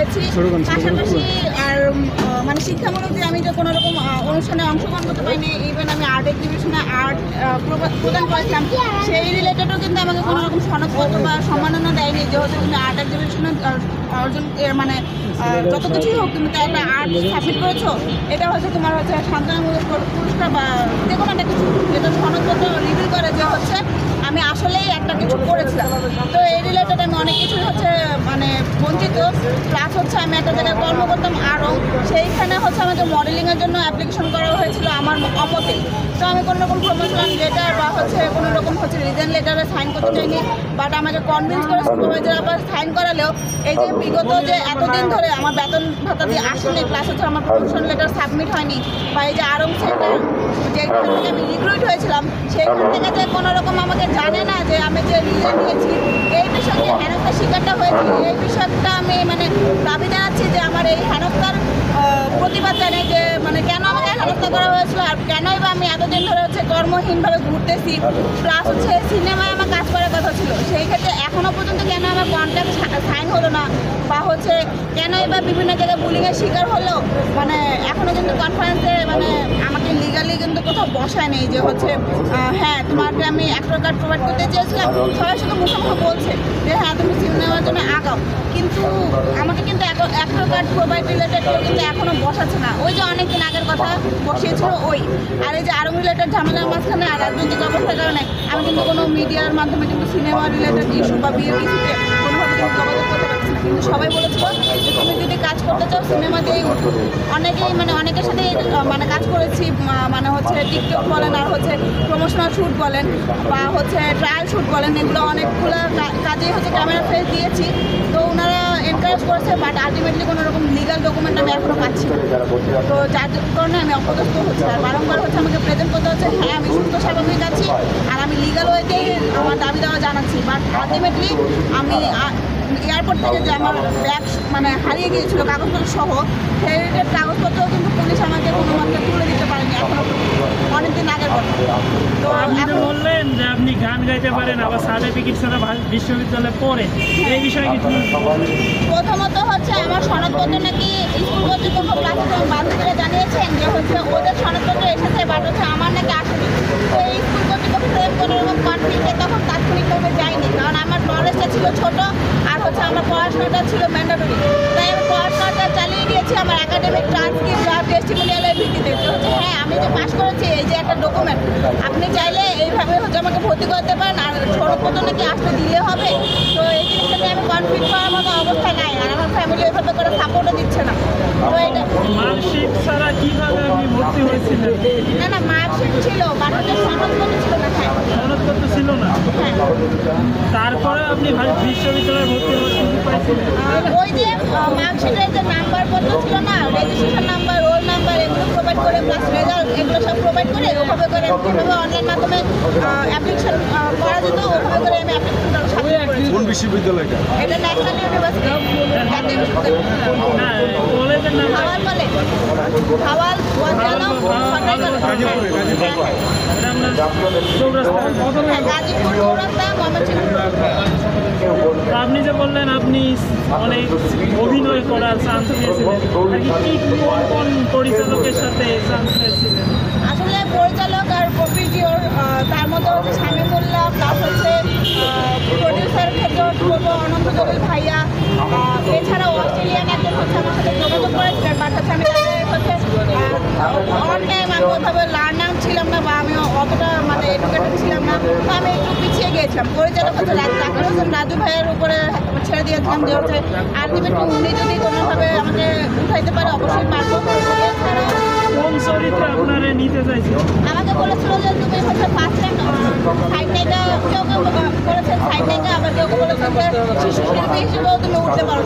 করেছি। পাশাপাশি আর মানে শিক্ষামূলক যে আমি যে কোনো রকম অনুষ্ঠানে অংশগ্রহণ করতে পারিনি, ইভেন আমি আর্ট এক্সিবিশনে আর্ট প্রদান করেছিলাম, সেই রিলেটেডও কিন্তু আমাকে কোনো রকম সনদপত্র বা সম্মাননা দেয়নি যে হচ্ছে তুমি আর্ট এক্সিবিশনে অর্জন মানে যত কিছুই হোক তুমি তো একটা আর্ট সাবমিট করেছো, এটা হচ্ছে তোমার হচ্ছে সান্ত্বনামূলক পুরস্কার বা যে কোনো একটা কিছু, যেটা সনদপত্র রিভিল করে যে হচ্ছে আমি আসলেই একটা কিছু করেছিলাম। তো এই রিলেটেড আমি অনেক কিছুই হচ্ছে মানে বঞ্চিত। প্লাস হচ্ছে আমি একটা জায়গায় কর্ম করতাম আরও, সেইখানে হচ্ছে আমাকে মডেলিংয়ের জন্য অ্যাপ্লিকেশন করা হয়েছিল আমার অমতেই। তো আমি কোনো রকম প্রমোশনাল লেটার বা হচ্ছে কোনো রকম হচ্ছে রিজন লেটারে সাইন করতে চাইনি, বাট আমাকে কনভিন্স করে সুপারভাইজার আবার সাইন করালেও এই যে বিগত যে এতদিন ধরে আমার বেতন ভাতা দিয়ে আসেনি, প্লাস হচ্ছে আমার প্রমোশন লেটার সাবমিট হয়নি, বা এই যে আরং সেন্টার যেখান থেকে আমি রিক্রুইট হয়েছিলাম সেইখান থেকে যে কোনো রকম আমাকে জানে না যে আমি যে রিজন দিয়েছি এই বিষয়ে যে হেনস্থার শিকারটা হয়েছি, এই বিষয়টা আমি মানে দাবি জানাচ্ছি যে আমার এই হেনস্থার প্রতিবাদ জানাই যে মানে কেন আমাকে হেনস্থা করা হয়েছিল আর কেনই বা আমি এতদিন ধরে হচ্ছে কর্মহীনভাবে ঘুরতেছি। প্লাস হচ্ছে সিনেমায় আমার কাজ করার কথা ছিল, সেই ক্ষেত্রে এখনও পর্যন্ত কেন আমার কন্ট্রাক্ট সাইন হলো না, বা হচ্ছে কেনই বা বিভিন্ন জায়গায় বুলিংয়ের শিকার হলো, মানে এখনও কিন্তু কনফারেন্সে মানে আমাকে লিগালি কিন্তু কোথাও বসায় নেই যে হচ্ছে হ্যাঁ তোমাকে আমি অ্যাক্টর কার্ড প্রোভাইড করতে চেয়েছিলাম, সবাই শুধু মুখোমুখি বলছে যে হ্যাঁ তুমি সিনেমার জন্য আগাও, কিন্তু আমাকে কিন্তু অ্যাক্টর কার্ড প্রোভাইড রিলেটেড কেউ কিন্তু এখনও বসাচ্ছে না। ওই যে অনেকদিন আগের কথা বসিয়েছিল ওই, আর এই যে আরও রিলেটেড ঝামেলার মাঝখানে আর রাজনৈতিক অবস্থার কারণে আমি কিন্তু কোনো মিডিয়ার মাধ্যমে কিন্তু সিনেমা রিলেটেড ইস্যু বা বিয়ের ইস্যুতে কোনোভাবে কিন্তু যোগাযোগ করতে পারছি না। কিন্তু সবাই বলেছিল যে তুমি যদি কাজ করতে চাও সিনেমা দিয়েই উঠো। অনেকেই মানে অনেকের সাথে মানে কাজ করেছি, মানে হচ্ছে টিকটক বলেন আর হচ্ছে প্রমোশনাল শ্যুট বলেন বা হচ্ছে ট্রায়াল শ্যুট বলেন, এগুলো অনেকগুলো কাজেই হচ্ছে ক্যামেরা ফেস দিয়েছি। তো ওনারা এনকারেজ করেছে, বাট আলটিমেটলি কোনো রকম লিগাল ডকুমেন্ট আমি এখনও পাচ্ছি না। তো যার কারণে আমি অপদস্থ হচ্ছি আর বারংবার হচ্ছে আমাকে প্রেজেন্ট করতে হচ্ছে হ্যাঁ আমি সুস্থ স্বাভাবিক আছি আর আমি লিগাল ওয়েতেই আমার দাবি দেওয়া জানাচ্ছি, বাট আলটিমেটলি আমি এয়ারপোর্ট থেকে যে আমার ব্যাগ মানে হারিয়ে গিয়েছিল কাগজপত্র সহ, সেই কাগজপত্র কিন্তু পুলিশ আমাকে কোনো মাত্রা তুলে দিতে পারেনি এখনো, অনেকদিন আগের কথা। তো আপনি তো বললেন যে আপনি গান গাইতে পারেন, আবার সার্টিফিকেট ছাড়া বিশ্ববিদ্যালয়ে পড়ে, এই বিষয়ে কিছু প্রথমত হচ্ছে আমার সনদপত্র নাকি স্কুল কর্তৃপক্ষ প্লাস বান্ধবীরা জানিয়েছেন যে হচ্ছে ওদের সনদপত্র এসেছে, বাট হচ্ছে আমার নাকি আসেনি। তো এই স্কুল কর্তৃপক্ষের কোনো রকম কনফ্লিক্টে তখন তাৎক্ষণিকভাবে যায়নি, কারণ আমার নলেজটা ছিল ছোট আর হচ্ছে আমার পড়াশোনাটা ছিল ম্যান্ডেটরি। তাই আমি পড়াশোনাটা চালিয়ে দিয়েছি আমার একাডেমিক ট্রান্সক্রিপ্ট বা টেস্টিমোনিয়ালের ভিত্তিতে। তো হচ্ছে হ্যাঁ আমি যে পাস করেছি এই যে একটা ডকুমেন্ট, আপনি চাইলে এইভাবে হচ্ছে আমাকে ভর্তি করতে পারেন আর সনদপত্র নাকি আসতে দিলে হবে। তো এই জিনিসটাকে আমি কনফ্লিক্ট করার মতো অবস্থায় নাই, আর আমার ফ্যামিলি ওইভাবে করে সাপোর্টও দিচ্ছে না। তো এটা মার্কশিট ছাড়া কীভাবে আপনি ভর্তি হয়েছিলেন? না মার্কশিট ছিল, বাট হচ্ছে সনদপত্র ছিল না। হ্যাঁ সনদপত্র ছিল না, হ্যাঁ। তারপরে আপনি বিশ্ববিদ্যালয়ে ভর্তি হওয়ার সুযোগ পাইছিলেন? ওই যে মার্কশিটের যে নাম্বারপত্র ছিল না, রেজিস্ট্রেশন নাম্বার, রোল নাম্বার, এগুলো প্রোভাইড করে প্লাস রেজাল্ট এগুলো সব প্রোভাইড করে ওভাবে করে যেভাবে অনলাইন মাধ্যমে অ্যাপ্লিকেশন করা যেত ওভাবে করে আমি অ্যাপ্লিকেশনটা সাবমিট করেছি। কোন বিশ্ববিদ্যালয়টা? এটা ন্যাশনাল ইউনিভার্সিটি জাতীয় বিশ্ববিদ্যালয়, না, কলেজের নাম হাওয়াল কলেজ, হাওয়াল ওয়াজানো সরকারি কলেজ, গাজীপুর চৌরাস্তা ময়মনসিংহ। আপনি যে বললেন আপনি অনেক অভিনয় করার চান্স পেয়েছিলেন, আর কি কোন কোন পরিচালকের সাথে চান্স পেয়েছিলেন? আসলে পরিচালক আর প্রফিডিওর তার মধ্যে হচ্ছে শামিমুল্লাহ, প্লাস হচ্ছে প্রডিউসার ক্ষেত্রে বলবো অনন্ত জলিল ভাইয়া, এছাড়াও অস্ট্রেলিয়ান একজন হচ্ছে আমার সাথে যোগাযোগ করেছিলেন, বাট হচ্ছে আমি তাদের হচ্ছে অন টাইম আমি ওইভাবে লার্নার ছিলাম না বা আমি অতটা মানে এডুকেটেড ছিলাম না, তো আমি একটু পিছিয়ে গিয়েছিলাম। পরিচালক হচ্ছে জাকির হোসেন রাজু ভাইয়ের উপরে ছেড়ে দিয়েছিলাম যে হচ্ছে আলটিমেটলি উনি যদি কোনোভাবে আমাকে উঠাইতে পারে অবশ্যই পারবো। এছাড়া কোন চরিত্রে আপনারা নিতে চাইছেন? আমাকে বলেছিল যে তুমি হচ্ছে ফার্স্ট টাইম সাইড নায়িকা, কেউ কেউ বলেছেন সাইড নায়িকা, আবার কেউ কেউ বলেছেন যে শিশু শিল্পী হিসেবেও তুমি উঠতে পারো।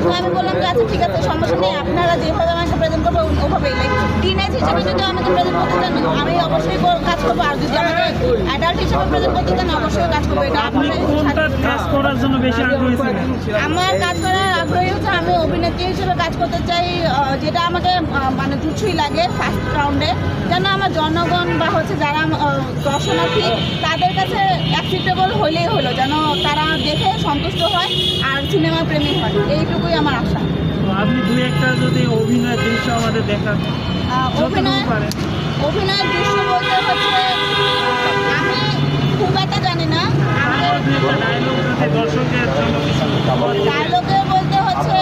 তো আমি বললাম যে আচ্ছা ঠিক আছে সমস্যা নেই, আপনারা যেভাবে আমাকে প্রেজেন্ট করবো ওভাবেই, লাইক টিনেজ হিসেবে যদি আমাকে প্রেজেন্ট করতে চান আমি অবশ্যই কাজ করবো, আর যদি আমাকে অ্যাডাল্ট হিসেবে প্রেজেন্ট করতে চান অবশ্যই কাজ করবো। এটা আপনি কোনটা কাজ করার জন্য বেশি আগ্রহী ছিলেন? আমার কাজ করার আগ্রহী হচ্ছে আমি অভিনেত্রী হিসেবে কাজ করতে চাই, যেটা আমাকে মানে তুচ্ছই লাগে ফার্স্ট রাউন্ডে, যেন আমার জনগণ বা হচ্ছে যারা দর্শনার্থী তাদের কাছে অ্যাকসেপ্টেবল হলেই হলো, যেন তারা দেখে সন্তুষ্ট হয় আর সিনেমা প্রেমী হয়, এইটুকুই আমার আশা। অভিনয়ের দৃশ্য আমাদের দেখা অভিনয় পারে? অভিনয়ের দৃশ্য বলতে হচ্ছে আমি খুব একটা জানি না। তারপর দু একটা ডায়লগ যদি দর্শকের জন্য কিছু বলেন। ডায়লগে বলতে হচ্ছে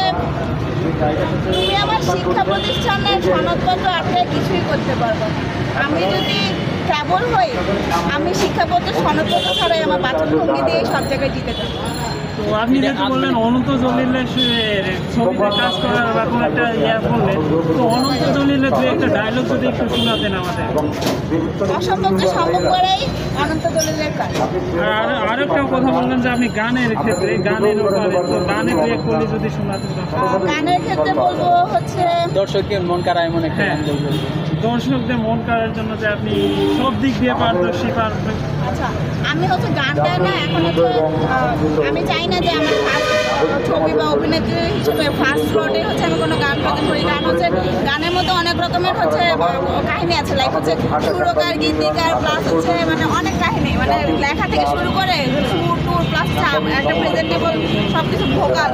তুমি আমার শিক্ষা প্রতিষ্ঠানের সনদপত্র আটকে কিছুই করতে পারবো না। আমি যদি ট্রাভেল হই, আমি শিক্ষাপত্র সনদপত্র ছাড়াই আমার বাচ্চার ভঙ্গি দিয়ে সব জায়গায় জিতে যাবো। তো আপনি যেহেতু বললেন অনন্ত জলিলের ছবিতে কাজ করার বা কোনো একটা বললেন, তো অনন্ত জলিলের দু একটা ডায়লগ যদি একটু শোনাতেন আমাদের। অসম্ভবকে সম্ভব করেই অনন্ত দলিলের কাজ। আর আরেকটা কথা বললেন যে আপনি গানের ক্ষেত্রে গানের ওপরে, তো গানের দু এক কলি যদি শোনাতেন দর্শক। গানের ক্ষেত্রে বলবো হচ্ছে দর্শকের মন কাড়া এমন একটা গান বলবেন। দর্শকদের মন কাড়ার জন্য যে আপনি সব দিক দিয়ে পারদর্শী পারবেন। আচ্ছা, আমি হচ্ছে গানটা না এখন হচ্ছে আমি চাই না যে আমার ফার্স্ট ছবি বা অভিনেত্রী হিসেবে ফার্স্ট স্লটে হচ্ছে আমি কোনো গান প্রদান করি। গান হচ্ছে গানের মধ্যে অনেক রকমের হচ্ছে কাহিনী আছে, লাইক হচ্ছে সুরকার, গীতিকার, প্লাস হচ্ছে মানে অনেক কাহিনী, মানে লেখা থেকে শুরু করে সুর টুর প্লাস একটা প্রেজেন্টেবল সব কিছু ভোকাল,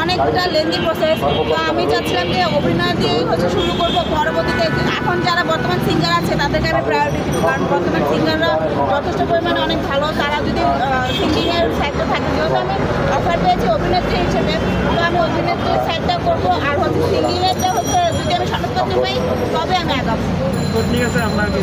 অনেকটা লেন্দি প্রসেস। তো আমি চাচ্ছিলাম যে অভিনয় দিয়েই হচ্ছে শুরু করবো, পরবর্তীতে এখন যারা বর্তমান সিঙ্গার আছে তাদেরকে আমি প্রায়োরিটি দিব, কারণ বর্তমান সিঙ্গাররা যথেষ্ট পরিমাণে অনেক ভালো। তারা যদি সিঙ্গিংয়ের সাইডটা থাকে, যেহেতু আমি অফার পেয়েছি অভিনেত্রী হিসেবে, তো আমি অভিনেত্রীর সাইডটা করবো, আর হচ্ছে সিঙ্গিংয়েরটা হচ্ছে যদি আমি সনদপত্র পাই তবে আমি আগাবো। তো ঠিক আছে, আপনাকে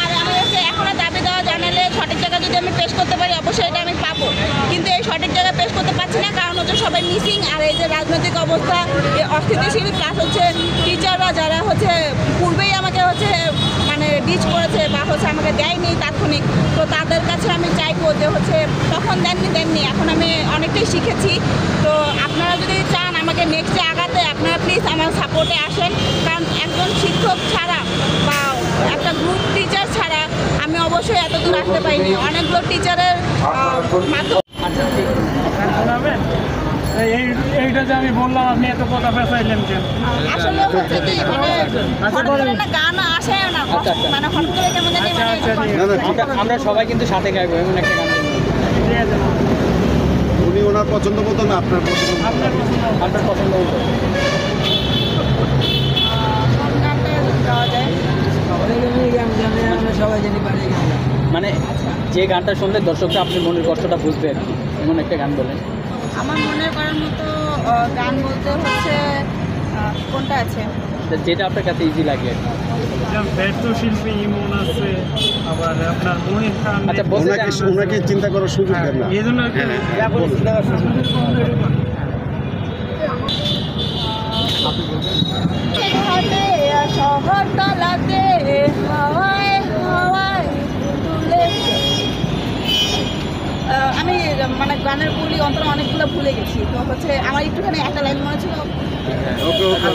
আর আমি হচ্ছে এখনো দাবি দেওয়া জানালে সঠিক জায়গায় যদি আমি পেশ করতে পারি অবশ্যই এটা আমি পাবো, কিন্তু এই সঠিক জায়গায় পেশ করতে পারছি না, কারণ হচ্ছে সবাই মিসিং। আর এই যে রাজনৈতিক অবস্থা অস্থিতিশীল, প্লাস হচ্ছে টিচাররা যারা হচ্ছে পূর্বেই আমাকে হচ্ছে মানে ডিচ করেছে বা হচ্ছে আমাকে দেয়নি তাৎক্ষণিক, তো তাদের কাছে আমি চাইবো যে হচ্ছে তখন দেননি, এখন আমি অনেকটাই শিখেছি। তো আপনারা যদি চান আমাকে নেক্সটে আগাতে, আপনারা প্লিজ আমার সাপোর্টে আসেন, কারণ একজন শিক্ষক ছাড়া বা একটা গ্রুপ টিচার ছাড়া আমি অবশ্যই এত দূর আসতে পারিনি। অনেকগুলো টিচারের মাধ্যমে শোনাবেন। এইটা যে আমি বললাম, আপনি এত কথা ফেসাইলেন কেন? আসলে হচ্ছে কি মানে হঠাৎ করে না গান আসে না, মানে হঠাৎ করে কেমন জানি মানে আমরা সবাই কিন্তু সাথে গাইবো এমন একটা গান বলবেন। ঠিক আছে, উনি ওনার পছন্দ মতো না আপনার পছন্দ মতো? আপনার পছন্দ। আপনার পছন্দ হতো? কোন গানটা গাওয়া যায়। মানে যে গানটা শুনলে দর্শকরা আপনার মনের কষ্টটা বুঝবে আর কি, এমন একটা গান বলেন। আমার মনে করার মতো গান বলতে হচ্ছে কোনটা আছে, যেটা আপনার কাছে ইজি লাগে আর কি। যেমন ব্যর্থ শিল্পী ইমন আছে, আবার আপনার মনির খান। আচ্ছা, বলতে চান- ওনাকে চিন্তা করার সুযোগ দেন না। এই জন্য আর কি ঘাটে শহর তলাতে হাওয়ায় হাওয়ায় তুলে আমি মানে গানের বলি অন্তর অনেকগুলো ভুলে গেছি, তো হচ্ছে আমার একটুখানি একটা লাইন মনে ছিল। ওকে ওকে